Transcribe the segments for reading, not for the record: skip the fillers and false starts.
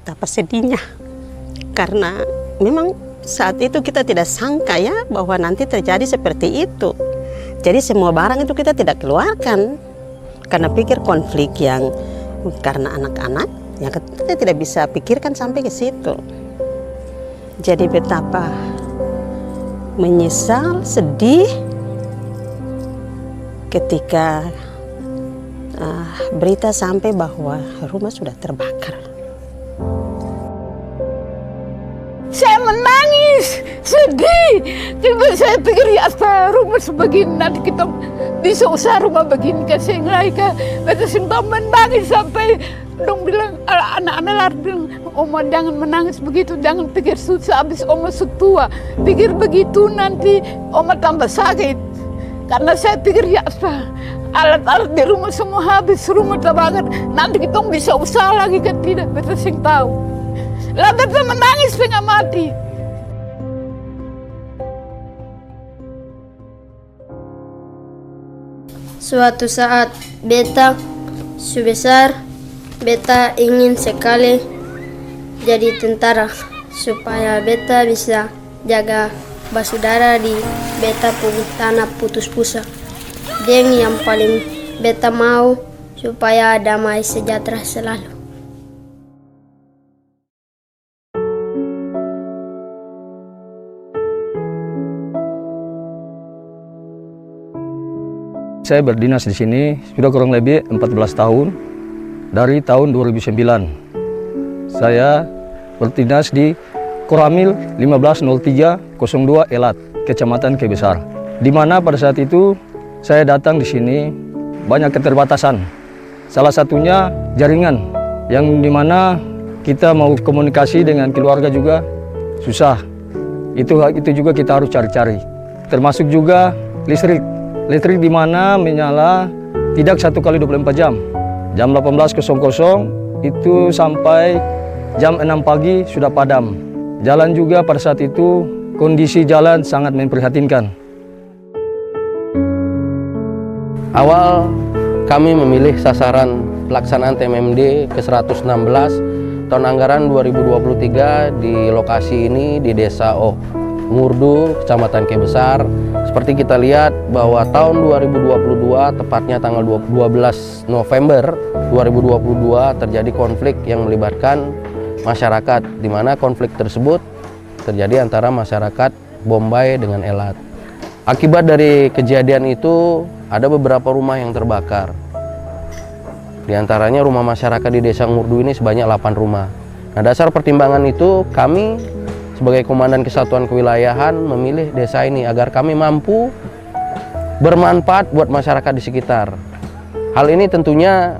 betapa sedihnya. Karena memang saat itu kita tidak sangka ya bahwa nanti terjadi seperti itu. Jadi semua barang itu kita tidak keluarkan karena pikir konflik yang karena anak-anak yang kita tidak bisa pikirkan sampai ke situ. Jadi betapa menyesal, sedih ketika berita sampai bahwa rumah sudah terbakar. Saya menangis, sedih. Karena saya pikir ya apa rumah sebegini nanti kita bisa usaha rumah begini kan saya ngelaika. Betul simpang menangis sampai dong bilang anak-anak lari bilang, Oma jangan menangis begitu, jangan pikir susah habis Oma setua. Pikir begitu nanti Oma tambah sakit. Karena saya pikir ya apa alat-alat di rumah semua habis, rumah terbakar. Nanti kita bisa usaha lagi kan tidak, betul sing tahu. Lah beta menangis setengah mati. Suatu saat beta sebesar beta ingin sekali jadi tentara supaya beta bisa jaga basudara di beta punya tanah putus pusa. Dan yang paling beta mau supaya damai sejahtera selalu. Saya berdinas di sini sudah kurang lebih 14 tahun, dari tahun 2009. Saya berdinas di Koramil 150302 Elat, Kecamatan Kebesar. Di mana pada saat itu saya datang di sini banyak keterbatasan. Salah satunya jaringan, yang dimana kita mau komunikasi dengan keluarga juga susah. Itu juga kita harus cari-cari. Termasuk juga listrik. Listrik di mana menyala tidak 1 kali 24 jam. Jam 18.00 itu sampai jam 6 pagi sudah padam. Jalan juga pada saat itu kondisi jalan sangat memprihatinkan. Awal kami memilih sasaran pelaksanaan TMMD ke-116 tahun anggaran 2023 di lokasi ini di Desa Ngurdu, Kecamatan Kebesar. Seperti kita lihat bahwa tahun 2022, tepatnya tanggal 12 November 2022, terjadi konflik yang melibatkan masyarakat, di mana konflik tersebut terjadi antara masyarakat Bombay dengan Elat. Akibat dari kejadian itu, ada beberapa rumah yang terbakar. Di antaranya rumah masyarakat di Desa Ngurdu ini sebanyak 8 rumah. Nah, dasar pertimbangan itu kami sebagai Komandan Kesatuan Kewilayahan memilih desa ini agar kami mampu bermanfaat buat masyarakat di sekitar. Hal ini tentunya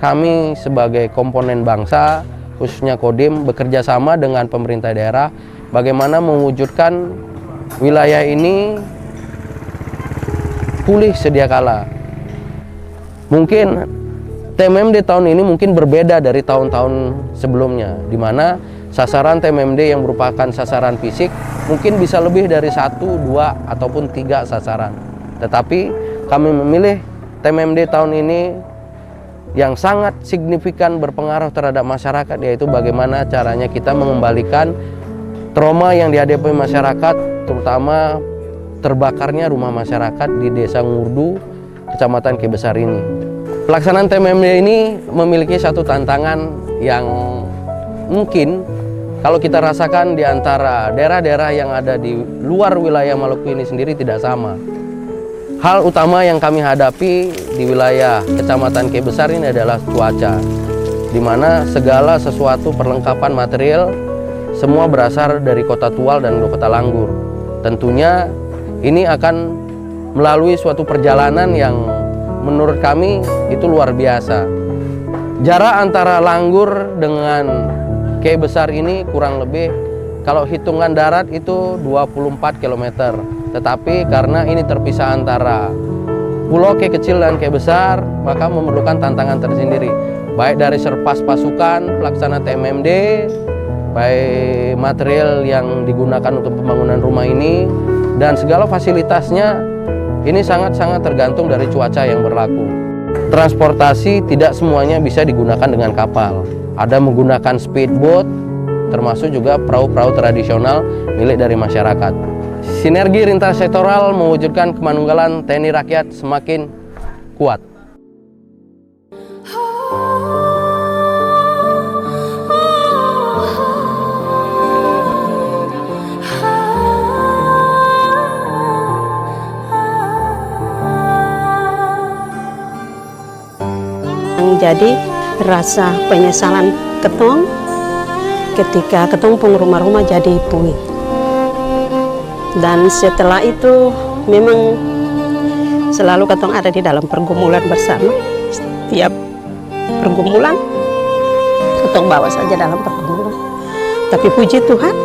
kami sebagai komponen bangsa, khususnya Kodim, bekerja sama dengan pemerintah daerah bagaimana mewujudkan wilayah ini pulih sedia kala. Mungkin TMMD tahun ini mungkin berbeda dari tahun-tahun sebelumnya, di mana sasaran TMMD yang merupakan sasaran fisik mungkin bisa lebih dari 1, 2, ataupun 3 sasaran. Tetapi kami memilih TMMD tahun ini yang sangat signifikan berpengaruh terhadap masyarakat, yaitu bagaimana caranya kita mengembalikan trauma yang dihadapi masyarakat, terutama terbakarnya rumah masyarakat di Desa Ngurdu, Kecamatan Kebesar ini. Pelaksanaan TMMD ini memiliki satu tantangan yang mungkin kalau kita rasakan di antara daerah-daerah yang ada di luar wilayah Maluku ini sendiri tidak sama. Hal utama yang kami hadapi di wilayah Kecamatan Kebesar ini adalah cuaca, di mana segala sesuatu perlengkapan material semua berasal dari Kota Tual dan Kota Langgur. Tentunya ini akan melalui suatu perjalanan yang menurut kami itu luar biasa. Jarak antara Langgur dengan Kebesar ini kurang lebih kalau hitungan darat itu 24 km. Tetapi karena ini terpisah antara Pulau Ke Kecil dan Ke Besar, maka memerlukan tantangan tersendiri. Baik dari serpas pasukan, pelaksana TMMD, baik material yang digunakan untuk pembangunan rumah ini, dan segala fasilitasnya ini sangat-sangat tergantung dari cuaca yang berlaku. Transportasi tidak semuanya bisa digunakan dengan kapal. ada menggunakan speedboat, termasuk juga perahu-perahu tradisional milik dari masyarakat. Sinergi lintas sektoral mewujudkan kemanunggalan TNI Rakyat semakin kuat. Jadi rasa penyesalan ketong ketika ketong pun rumah-rumah jadi puing. Dan setelah itu memang selalu ketong ada di dalam pergumulan bersama. Setiap pergumulan ketong bawa saja dalam pergumulan. Tapi puji Tuhan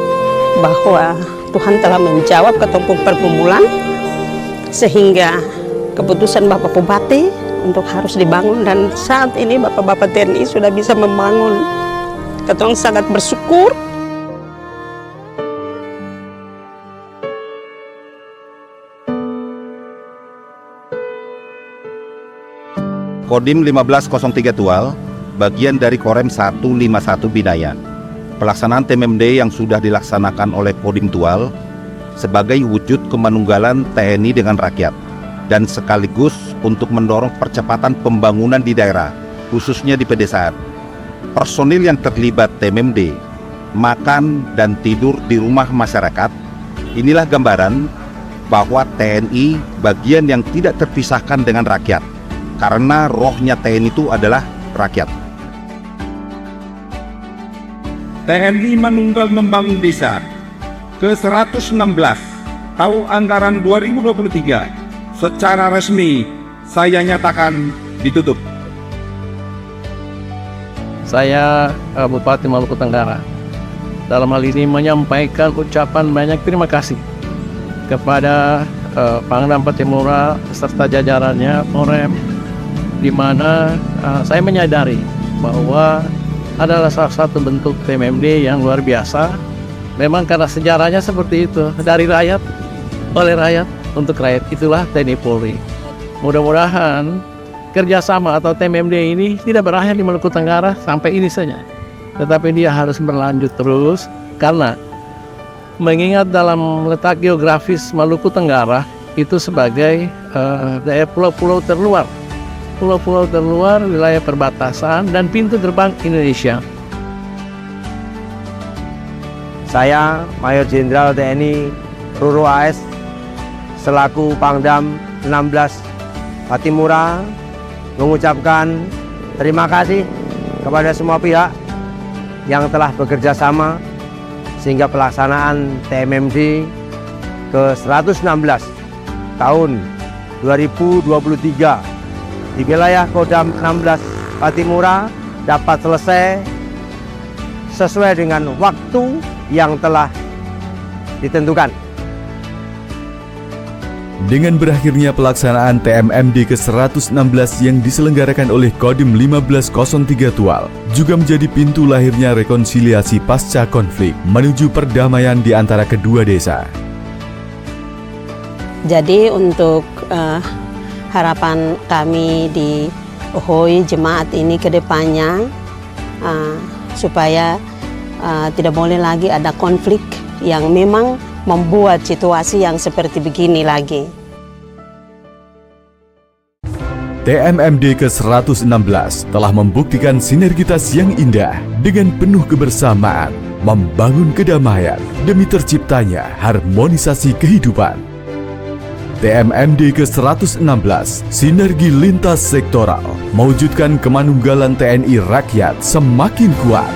bahwa Tuhan telah menjawab ketong pun pergumulan, sehingga keputusan Bapak Bupati untuk harus dibangun, dan saat ini Bapak-Bapak TNI sudah bisa membangun. Ketong sangat bersyukur. Kodim 1503 Tual, bagian dari Korem 151 Binayan. Pelaksanaan TMMD yang sudah dilaksanakan oleh Kodim Tual sebagai wujud kemanunggalan TNI dengan rakyat, dan sekaligus untuk mendorong percepatan pembangunan di daerah, khususnya di pedesaan. Personil yang terlibat TMMD makan dan tidur di rumah masyarakat. Inilah gambaran bahwa TNI bagian yang tidak terpisahkan dengan rakyat, karena rohnya TNI itu adalah rakyat. TNI Manunggal Membangun Desa ke-116 tahun anggaran 2023 secara resmi saya nyatakan ditutup. Saya Bupati Maluku Tenggara dalam hal ini menyampaikan ucapan banyak terima kasih kepada Pangdam Patimura serta jajarannya Korem, di mana saya menyadari bahwa adalah salah satu bentuk TMMD yang luar biasa. Memang karena sejarahnya seperti itu, dari rakyat, oleh rakyat, untuk rakyat, itulah TNI Polri. Mudah-mudahan kerjasama atau TMMD ini tidak berakhir di Maluku Tenggara sampai ini saja, tetapi dia harus berlanjut terus, karena mengingat dalam letak geografis Maluku Tenggara itu sebagai daerah pulau-pulau terluar, wilayah perbatasan dan pintu gerbang Indonesia. Saya Mayor Jenderal TNI Roro AS selaku Pangdam 16 Patimura mengucapkan terima kasih kepada semua pihak yang telah bekerja sama sehingga pelaksanaan TMMD ke-116 tahun 2023 di wilayah Kodam 16 Patimura dapat selesai sesuai dengan waktu yang telah ditentukan. Dengan berakhirnya pelaksanaan TMMD ke-116 yang diselenggarakan oleh Kodim 1503 Tual, juga menjadi pintu lahirnya rekonsiliasi pasca konflik menuju perdamaian di antara kedua desa. Jadi untuk harapan kami di Ohoi jemaat ini ke depannya, supaya tidak boleh lagi ada konflik yang memang membuat situasi yang seperti begini lagi. TMMD ke-116 telah membuktikan sinergitas yang indah dengan penuh kebersamaan, membangun kedamaian demi terciptanya harmonisasi kehidupan. TMMD ke-116, sinergi lintas sektoral, mewujudkan kemanunggalan TNI rakyat semakin kuat.